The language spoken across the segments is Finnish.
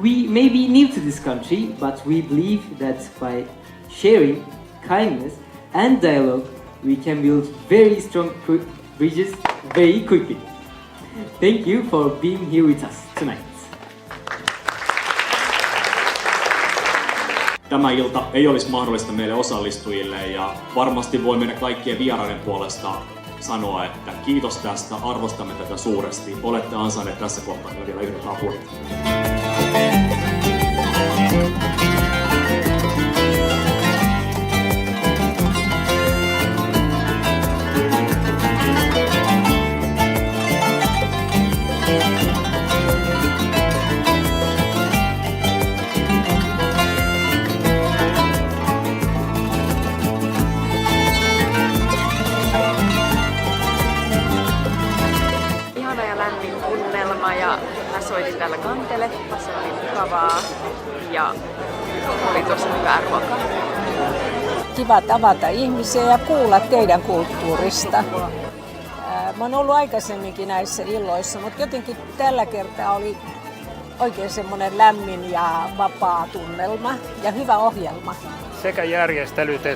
We may be new to this country, but we believe that by sharing, kindness, and dialogue, we can build very strong bridges very quickly. Thank you for being here with us tonight. Tämä ilta ei olisi mahdollista meille osallistujille ja varmasti voi meidän kaikkien vieraiden puolesta sanoa, että kiitos tästä, arvostamme tätä suuresti. Olette ansainneet tässä kohtaa vielä yhden apurin. Ihana ja lämmin tunnelma ja mä soitin täällä Kanteletta, se oli mukavaa ja oli tosi hyvää ruokaa. Kiva tavata ihmisiä ja kuulla teidän kulttuurista. Mä oon ollut aikaisemminkin näissä illoissa, mutta jotenkin tällä kertaa oli oikein semmoinen lämmin ja vapaa tunnelma ja hyvä ohjelma. Sekä järjestelyt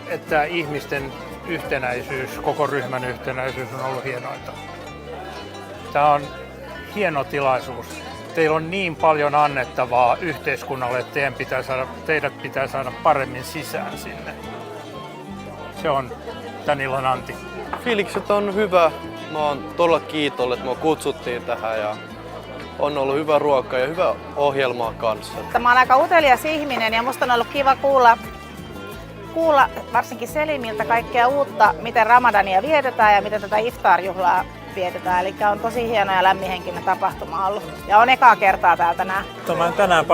että ihmisten yhtenäisyys, koko ryhmän yhtenäisyys on ollut hienointa. Tämä on hieno tilaisuus. Teillä on niin paljon annettavaa yhteiskunnalle, että teidät pitää saada paremmin sisään sinne. Se on tän illan anti. Fiilikset on hyvä. Mä oon todella kiitollinen, että me kutsuttiin tähän ja on ollut hyvä ruoka ja hyvä ohjelmaa kanssa. Mä oon aika utelias ihminen ja musta on ollut kiva kuulla varsinkin Selimiltä kaikkea uutta, miten Ramadania vietetään ja miten tätä iftar-juhlaa vietetään. Eli on tosi hieno ja lämminhenkinen tapahtuma ollut. Ja on ekaa kertaa täällä tänään. Mä tänään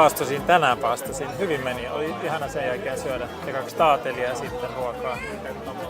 paastosin. Hyvin meni. Oli ihana sen jälkeen syödä ekaksi taatelia ja sitten ruokaa.